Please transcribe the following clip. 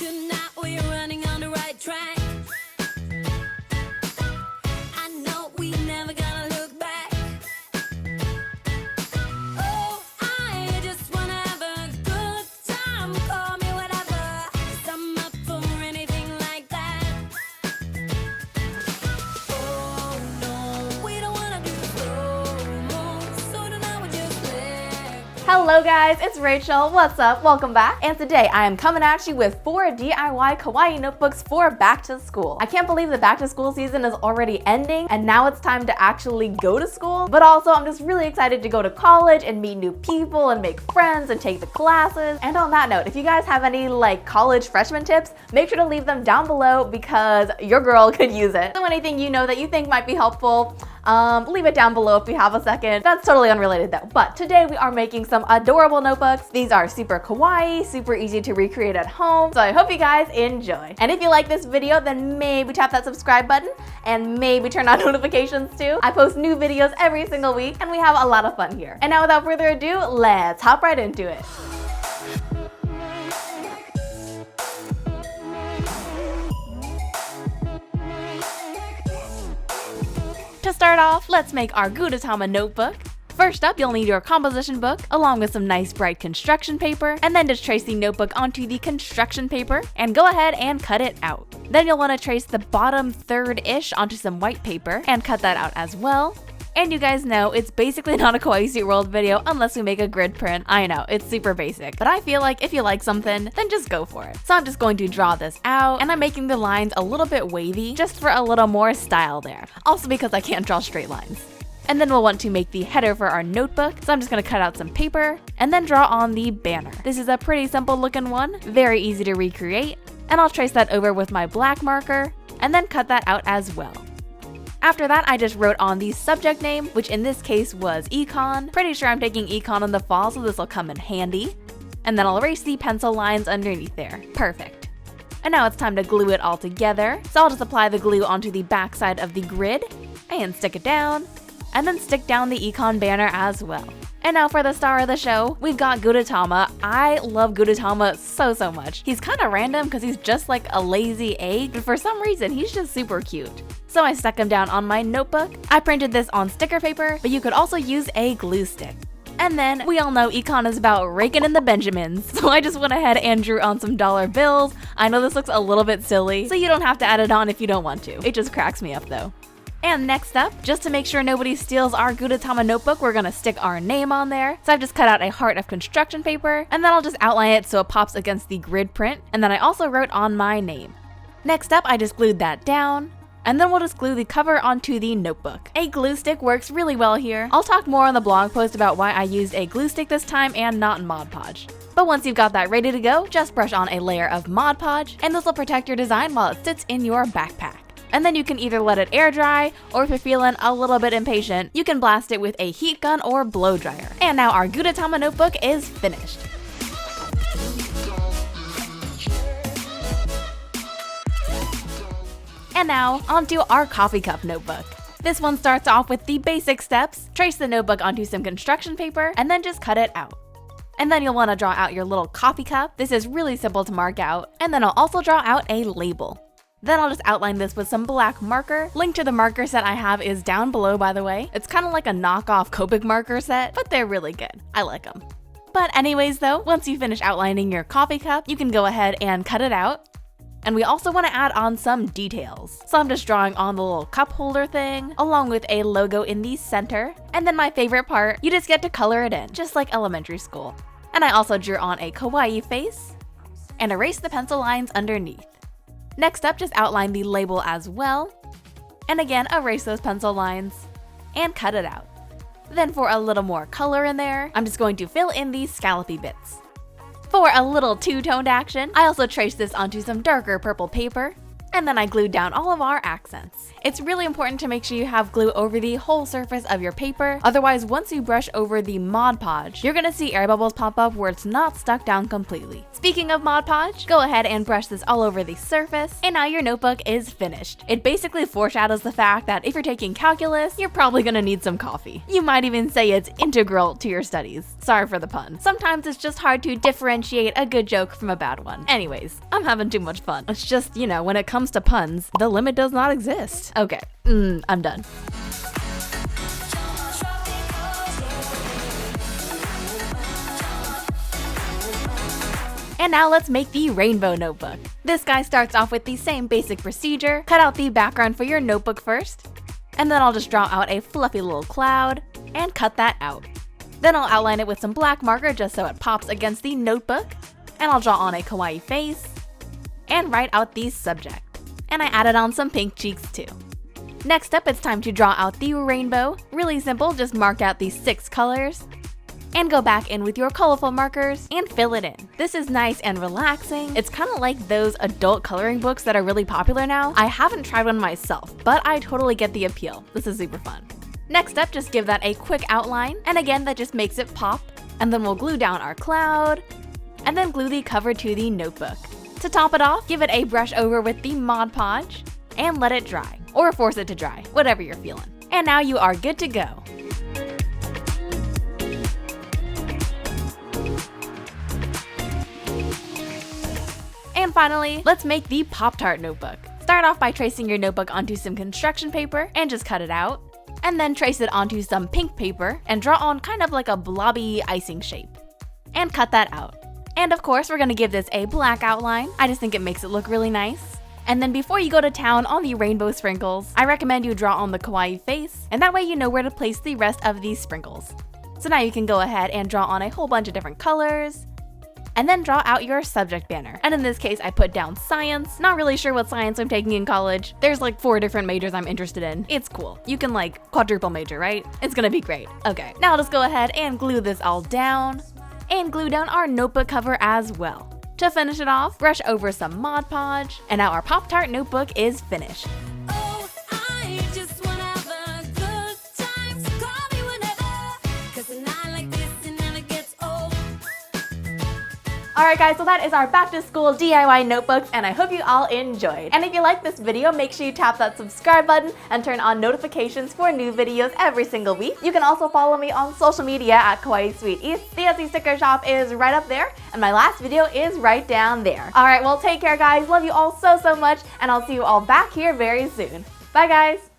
Tonight we're running on the right track. I know we never gonna look back. Oh, I just wanna have a good time. Call me whatever, 'cause I'm up for anything like that. Oh no, we don't wanna do slow-mo, so tonight we just let. Hello guys, it's Rachel. What's up? Welcome back. And today I am coming at you with 4 DIY Kawaii notebooks for back to school. I can't believe the back to school season is already ending and now it's time to actually go to school. But also I'm just really excited to go to college and meet new people and make friends and take the classes. And on that note, if you guys have any college freshman tips, make sure to leave them down below because your girl could use it. So anything you know that you think might be helpful, leave it down below if you have a second. That's totally unrelated though. But today we are making some adorable notebooks. These are super kawaii, super easy to recreate at home. So I hope you guys enjoy. And if you like this video, then maybe tap that subscribe button and maybe turn on notifications too. I post new videos every single week and we have a lot of fun here. And now without further ado, let's hop right into it. To start off, let's make our Gudetama notebook. First up, you'll need your composition book, along with some nice bright construction paper, and then just trace the notebook onto the construction paper, and go ahead and cut it out. Then you'll want to trace the bottom third-ish onto some white paper, and cut that out as well. And you guys know, it's basically not a Kawaii-sweetworld video unless we make a grid print. I know, it's super basic, but I feel like if you like something, then just go for it. So I'm just going to draw this out, and I'm making the lines a little bit wavy, just for a little more style there. Also because I can't draw straight lines. And then we'll want to make the header for our notebook, so I'm just going to cut out some paper, and then draw on the banner. This is a pretty simple looking one, very easy to recreate, and I'll trace that over with my black marker, and then cut that out as well. After that, I just wrote on the subject name, which in this case was econ. Pretty sure I'm taking econ in the fall, so this will come in handy. And then I'll erase the pencil lines underneath there. Perfect. And now it's time to glue it all together. So I'll just apply the glue onto the back side of the grid and stick it down, and then stick down the econ banner as well. And now for the star of the show, we've got Gudetama. I love Gudetama so much. He's kind of random because he's just like a lazy egg, but for some reason he's just super cute. So I stuck him down on my notebook. I printed this on sticker paper, but you could also use a glue stick. And then we all know econ is about raking in the Benjamins, so I just went ahead and drew on some dollar bills. I know this looks a little bit silly, so you don't have to add it on if you don't want to. It just cracks me up though. And next up, just to make sure nobody steals our Gudetama notebook, we're gonna stick our name on there. So I've just cut out a heart of construction paper, and then I'll just outline it so it pops against the grid print, and then I also wrote on my name. Next up, I just glued that down, and then we'll just glue the cover onto the notebook. A glue stick works really well here. I'll talk more on the blog post about why I used a glue stick this time and not Mod Podge. But once you've got that ready to go, just brush on a layer of Mod Podge, and this will protect your design while it sits in your backpack. And then you can either let it air dry, or if you're feeling a little bit impatient, you can blast it with a heat gun or blow dryer. And now our Gudetama notebook is finished. And now, onto our coffee cup notebook. This one starts off with the basic steps. Trace the notebook onto some construction paper, and then just cut it out. And then you'll want to draw out your little coffee cup. This is really simple to mark out. And then I'll also draw out a label. Then I'll just outline this with some black marker. Link to the marker set I have is down below, by the way. It's kind of like a knockoff Copic marker set, but they're really good. I like them. But anyways though, once you finish outlining your coffee cup, you can go ahead and cut it out. And we also want to add on some details. So I'm just drawing on the little cup holder thing, along with a logo in the center. And then my favorite part, you just get to color it in, just like elementary school. And I also drew on a kawaii face, and erased the pencil lines underneath. Next up, just outline the label as well, and again erase those pencil lines, and cut it out. Then for a little more color in there, I'm just going to fill in these scallopy bits. For a little two-toned action, I also traced this onto some darker purple paper, And then I glued down all of our accents. It's really important to make sure you have glue over the whole surface of your paper, otherwise once you brush over the Mod Podge, you're gonna see air bubbles pop up where it's not stuck down completely. Speaking of Mod Podge, go ahead and brush this all over the surface, and now your notebook is finished. It basically foreshadows the fact that if you're taking calculus, you're probably gonna need some coffee. You might even say it's integral to your studies. Sorry for the pun. Sometimes it's just hard to differentiate a good joke from a bad one. Anyways, I'm having too much fun. It's just, you know, when it comes to puns, the limit does not exist. Okay, I'm done. And now let's make the rainbow notebook. This guy starts off with the same basic procedure. Cut out the background for your notebook first, and then I'll just draw out a fluffy little cloud and cut that out. Then I'll outline it with some black marker just so it pops against the notebook, and I'll draw on a kawaii face and write out the subject. And I added on some pink cheeks too. Next up, it's time to draw out the rainbow. Really simple, just mark out these 6 colors and go back in with your colorful markers and fill it in. This is nice and relaxing. It's kind of like those adult coloring books that are really popular now. I haven't tried one myself, but I totally get the appeal. This is super fun. Next up, just give that a quick outline, and again, that just makes it pop. And then we'll glue down our cloud, and then glue the cover to the notebook. To top it off, give it a brush over with the Mod Podge, and let it dry, or force it to dry, whatever you're feeling. And now you are good to go. And finally, let's make the Pop-tart notebook. Start off by tracing your notebook onto some construction paper and just cut it out. And then trace it onto some pink paper and draw on kind of like a blobby icing shape. And cut that out. And of course, we're gonna give this a black outline. I just think it makes it look really nice. And then before you go to town on the rainbow sprinkles, I recommend you draw on the kawaii face, and that way you know where to place the rest of these sprinkles. So now you can go ahead and draw on a whole bunch of different colors, and then draw out your subject banner. And in this case, I put down science. Not really sure what science I'm taking in college. There's like 4 different majors I'm interested in. It's cool. You can like quadruple major, right? It's gonna be great. Okay, now let's go ahead and glue this all down and glue down our notebook cover as well. To finish it off, brush over some Mod Podge, and now our Pop-tart notebook is finished. Oh, I just wanna have a good time, so call me whenever, 'cause a night like this, it never gets old. Alright guys, so that is our back to school DIY notebooks, and I hope you all enjoyed. And if you like this video, make sure you tap that subscribe button and turn on notifications for new videos every single week. You can also follow me on social media at kawaiisweetworld. The Etsy sticker shop is right up there, and my last video is right down there. Alright, well take care guys, love you all so much, and I'll see you all back here very soon. Bye guys!